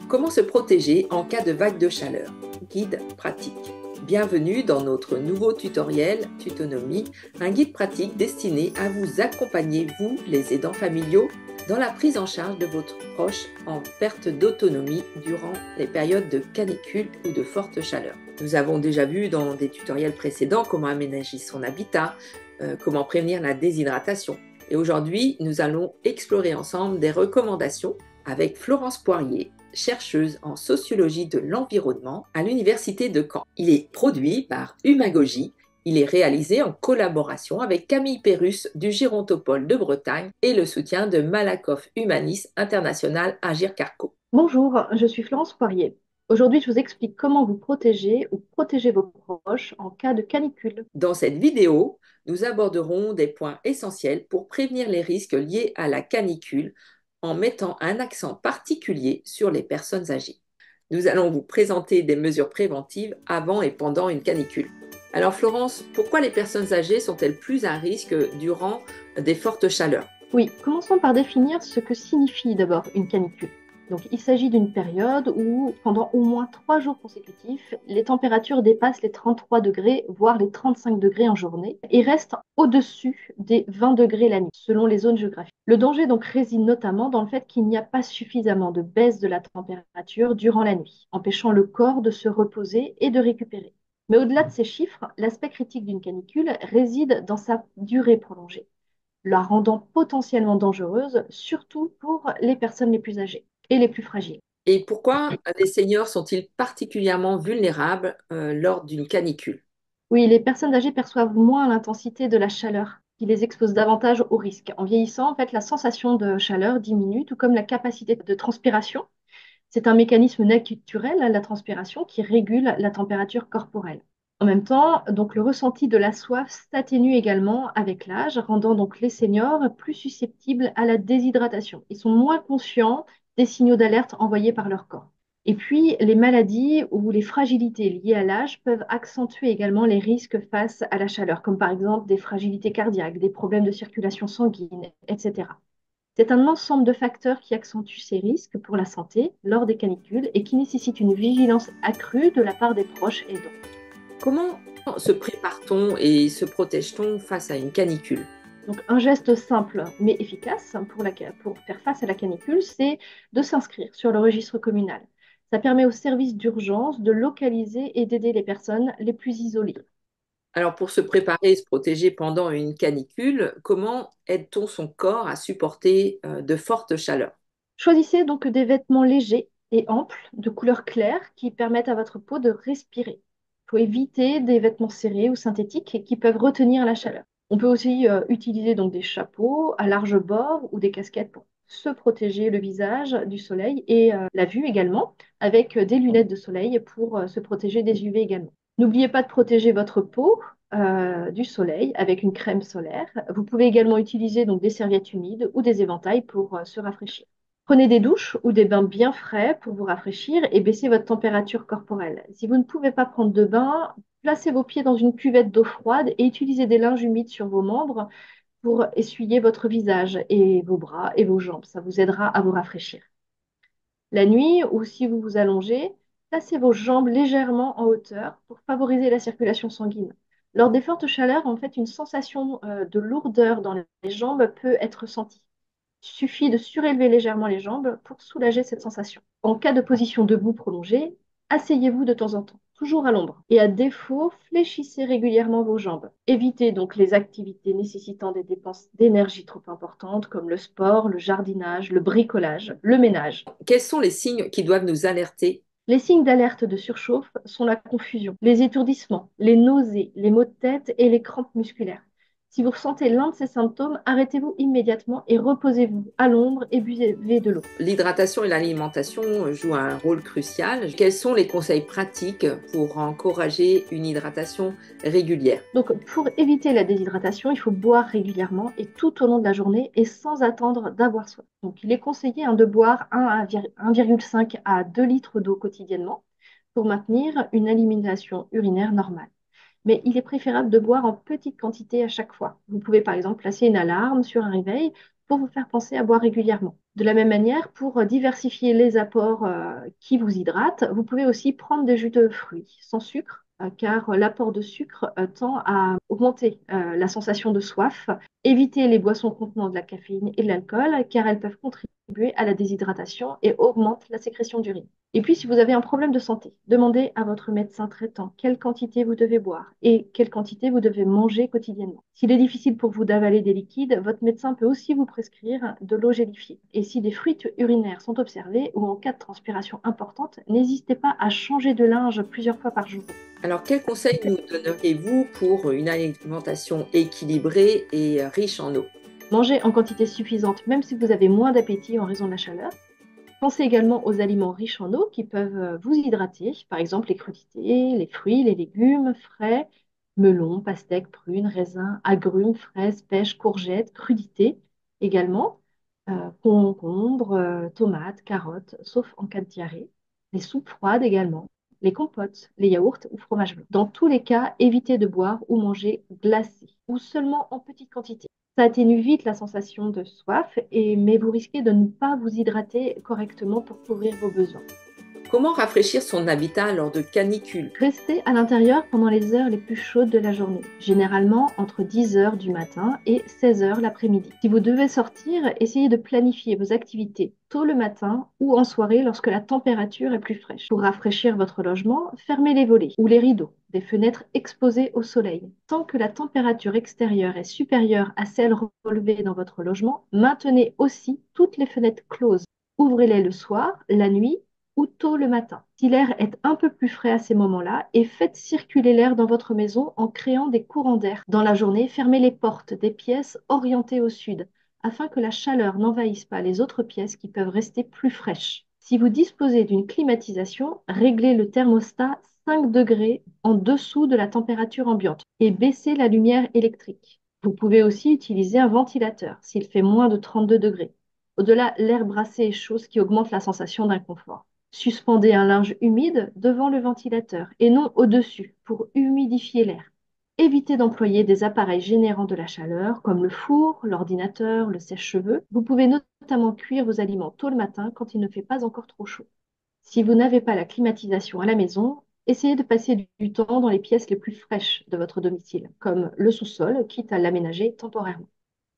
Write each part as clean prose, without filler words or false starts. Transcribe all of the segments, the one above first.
Comment se protéger en cas de vague de chaleur? Guide pratique. Bienvenue dans notre nouveau tutoriel Tutonomie, un guide pratique destiné à vous accompagner, vous, les aidants familiaux, dans la prise en charge de votre proche en perte d'autonomie durant les périodes de canicule ou de forte chaleur. Nous avons déjà vu dans des tutoriels précédents comment aménager son habitat, comment prévenir la déshydratation. Et aujourd'hui, nous allons explorer ensemble des recommandations avec Florence Poirier, chercheuse en sociologie de l'environnement à l'Université de Caen. Il est produit par Humagogie. Il est réalisé en collaboration avec Camille Pérusse du Gérontopole de Bretagne et le soutien de Malakoff Humanis International Agir Carco. Bonjour, je suis Florence Poirier. Aujourd'hui, je vous explique comment vous protéger ou protéger vos proches en cas de canicule. Dans cette vidéo, nous aborderons des points essentiels pour prévenir les risques liés à la canicule en mettant un accent particulier sur les personnes âgées. Nous allons vous présenter des mesures préventives avant et pendant une canicule. Alors Florence, pourquoi les personnes âgées sont-elles plus à risque durant des fortes chaleurs? Oui, commençons par définir ce que signifie d'abord une canicule. Donc, il s'agit d'une période où, pendant au moins 3 jours consécutifs, les températures dépassent les 33 degrés, voire les 35 degrés en journée, et restent au-dessus des 20 degrés la nuit, selon les zones géographiques. Le danger donc réside notamment dans le fait qu'il n'y a pas suffisamment de baisse de la température durant la nuit, empêchant le corps de se reposer et de récupérer. Mais au-delà de ces chiffres, l'aspect critique d'une canicule réside dans sa durée prolongée, la rendant potentiellement dangereuse, surtout pour les personnes les plus âgées et les plus fragiles. Et pourquoi les seniors sont-ils particulièrement vulnérables lors d'une canicule? Oui, les personnes âgées perçoivent moins l'intensité de la chaleur, qui les expose davantage au risque. En vieillissant, en fait, la sensation de chaleur diminue, tout comme la capacité de transpiration. C'est un mécanisme naturel, la transpiration, qui régule la température corporelle. En même temps, donc, le ressenti de la soif s'atténue également avec l'âge, rendant donc les seniors plus susceptibles à la déshydratation. Ils sont moins conscients des signaux d'alerte envoyés par leur corps. Et puis, les maladies ou les fragilités liées à l'âge peuvent accentuer également les risques face à la chaleur, comme par exemple des fragilités cardiaques, des problèmes de circulation sanguine, etc. C'est un ensemble de facteurs qui accentuent ces risques pour la santé lors des canicules et qui nécessitent une vigilance accrue de la part des proches aidants. Comment se prépare-t-on et se protège-t-on face à une canicule? Donc, un geste simple mais efficace pour faire face à la canicule, c'est de s'inscrire sur le registre communal. Ça permet aux services d'urgence de localiser et d'aider les personnes les plus isolées. Alors pour se préparer et se protéger pendant une canicule, comment aide-t-on son corps à supporter de fortes chaleurs? Choisissez donc des vêtements légers et amples, de couleur claire, qui permettent à votre peau de respirer. Il faut éviter des vêtements serrés ou synthétiques qui peuvent retenir la chaleur. On peut aussi utiliser donc des chapeaux à large bord ou des casquettes pour se protéger le visage du soleil et la vue également, avec des lunettes de soleil pour se protéger des UV également. N'oubliez pas de protéger votre peau du soleil avec une crème solaire. Vous pouvez également utiliser donc des serviettes humides ou des éventails pour se rafraîchir. Prenez des douches ou des bains bien frais pour vous rafraîchir et baisser votre température corporelle. Si vous ne pouvez pas prendre de bain, placez vos pieds dans une cuvette d'eau froide et utilisez des linges humides sur vos membres pour essuyer votre visage et vos bras et vos jambes. Ça vous aidera à vous rafraîchir. La nuit, ou si vous vous allongez, placez vos jambes légèrement en hauteur pour favoriser la circulation sanguine. Lors des fortes chaleurs, en fait, une sensation de lourdeur dans les jambes peut être ressentie. Il suffit de surélever légèrement les jambes pour soulager cette sensation. En cas de position debout prolongée, asseyez-vous de temps en temps, toujours à l'ombre. Et à défaut, fléchissez régulièrement vos jambes. Évitez donc les activités nécessitant des dépenses d'énergie trop importantes comme le sport, le jardinage, le bricolage, le ménage. Quels sont les signes qui doivent nous alerter? Les signes d'alerte de surchauffe sont la confusion, les étourdissements, les nausées, les maux de tête et les crampes musculaires. Si vous ressentez l'un de ces symptômes, arrêtez-vous immédiatement et reposez-vous à l'ombre et buvez de l'eau. L'hydratation et l'alimentation jouent un rôle crucial. Quels sont les conseils pratiques pour encourager une hydratation régulière? Donc, pour éviter la déshydratation, il faut boire régulièrement et tout au long de la journée et sans attendre d'avoir soif. Donc, il est conseillé de boire 1,5 à 2 litres d'eau quotidiennement pour maintenir une alimentation urinaire normale. Mais il est préférable de boire en petite quantité à chaque fois. Vous pouvez par exemple placer une alarme sur un réveil pour vous faire penser à boire régulièrement. De la même manière, pour diversifier les apports qui vous hydratent, vous pouvez aussi prendre des jus de fruits sans sucre, car l'apport de sucre tend à augmenter la sensation de soif. Évitez les boissons contenant de la caféine et de l'alcool, car elles peuvent contribuer à la déshydratation et augmentent la sécrétion d'urine. Et puis, si vous avez un problème de santé, demandez à votre médecin traitant quelle quantité vous devez boire et quelle quantité vous devez manger quotidiennement. S'il est difficile pour vous d'avaler des liquides, votre médecin peut aussi vous prescrire de l'eau gélifiée. Et si des fuites urinaires sont observées ou en cas de transpiration importante, n'hésitez pas à changer de linge plusieurs fois par jour. Alors, quels conseils nous donneriez-vous pour une alimentation équilibrée et riche en eau? Mangez en quantité suffisante, même si vous avez moins d'appétit en raison de la chaleur. Pensez également aux aliments riches en eau qui peuvent vous hydrater, par exemple les crudités, les fruits, les légumes frais, melons, pastèques, prunes, raisins, agrumes, fraises, pêches, courgettes, crudités également, concombres, tomates, carottes, sauf en cas de diarrhée, les soupes froides également, les compotes, les yaourts ou fromages blancs. Dans tous les cas, évitez de boire ou manger glacé ou seulement en petite quantité. Ça atténue vite la sensation de soif, mais vous risquez de ne pas vous hydrater correctement pour couvrir vos besoins. Comment rafraîchir son habitat lors de canicules? Restez à l'intérieur pendant les heures les plus chaudes de la journée, généralement entre 10 heures du matin et 16 heures l'après-midi. Si vous devez sortir, essayez de planifier vos activités tôt le matin ou en soirée lorsque la température est plus fraîche. Pour rafraîchir votre logement, fermez les volets ou les rideaux, des fenêtres exposées au soleil. Tant que la température extérieure est supérieure à celle relevée dans votre logement, maintenez aussi toutes les fenêtres closes. Ouvrez-les le soir, la nuit ou tôt le matin. Si l'air est un peu plus frais à ces moments-là, et faites circuler l'air dans votre maison en créant des courants d'air. Dans la journée, fermez les portes des pièces orientées au sud, afin que la chaleur n'envahisse pas les autres pièces qui peuvent rester plus fraîches. Si vous disposez d'une climatisation, réglez le thermostat 5 degrés en dessous de la température ambiante et baissez la lumière électrique. Vous pouvez aussi utiliser un ventilateur s'il fait moins de 32 degrés. Au-delà, l'air brassé est chaud, ce qui augmente la sensation d'inconfort. Suspendez un linge humide devant le ventilateur et non au-dessus pour humidifier l'air. Évitez d'employer des appareils générant de la chaleur comme le four, l'ordinateur, le sèche-cheveux. Vous pouvez notamment cuire vos aliments tôt le matin quand il ne fait pas encore trop chaud. Si vous n'avez pas la climatisation à la maison, essayez de passer du temps dans les pièces les plus fraîches de votre domicile, comme le sous-sol, quitte à l'aménager temporairement.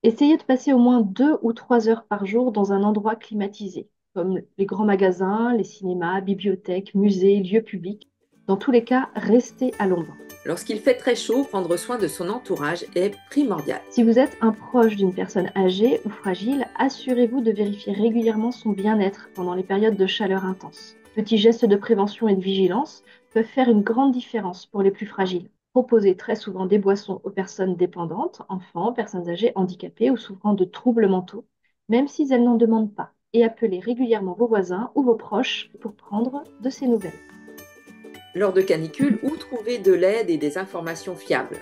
Essayez de passer au moins 2 ou 3 heures par jour dans un endroit climatisé, comme les grands magasins, les cinémas, bibliothèques, musées, lieux publics. Dans tous les cas, restez à l'ombre. Lorsqu'il fait très chaud, prendre soin de son entourage est primordial. Si vous êtes un proche d'une personne âgée ou fragile, assurez-vous de vérifier régulièrement son bien-être pendant les périodes de chaleur intense. Petits gestes de prévention et de vigilance peuvent faire une grande différence pour les plus fragiles. Proposez très souvent des boissons aux personnes dépendantes, enfants, personnes âgées, handicapées ou souffrant de troubles mentaux, même si elles n'en demandent pas. Et appelez régulièrement vos voisins ou vos proches pour prendre de ces nouvelles. Lors de canicules, où trouver de l'aide et des informations fiables?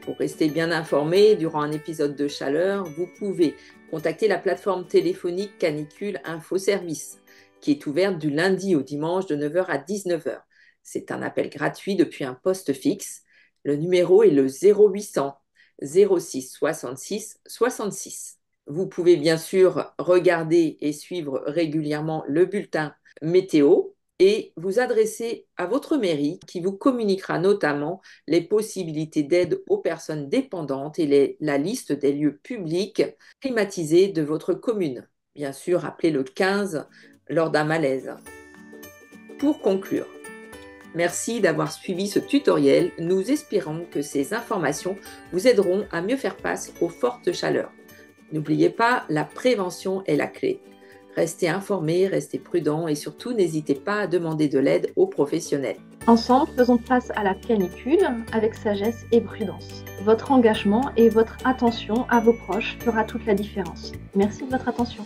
Pour rester bien informé durant un épisode de chaleur, vous pouvez contacter la plateforme téléphonique Canicule Info Service, qui est ouverte du lundi au dimanche de 9 h à 19 h. C'est un appel gratuit depuis un poste fixe. Le numéro est le 0800 06 66 66. Vous pouvez bien sûr regarder et suivre régulièrement le bulletin météo et vous adresser à votre mairie qui vous communiquera notamment les possibilités d'aide aux personnes dépendantes et la liste des lieux publics climatisés de votre commune. Bien sûr, appelez le 15 lors d'un malaise. Pour conclure, merci d'avoir suivi ce tutoriel. Nous espérons que ces informations vous aideront à mieux faire face aux fortes chaleurs. N'oubliez pas, la prévention est la clé. Restez informés, restez prudents et surtout n'hésitez pas à demander de l'aide aux professionnels. Ensemble, faisons face à la canicule avec sagesse et prudence. Votre engagement et votre attention à vos proches fera toute la différence. Merci de votre attention.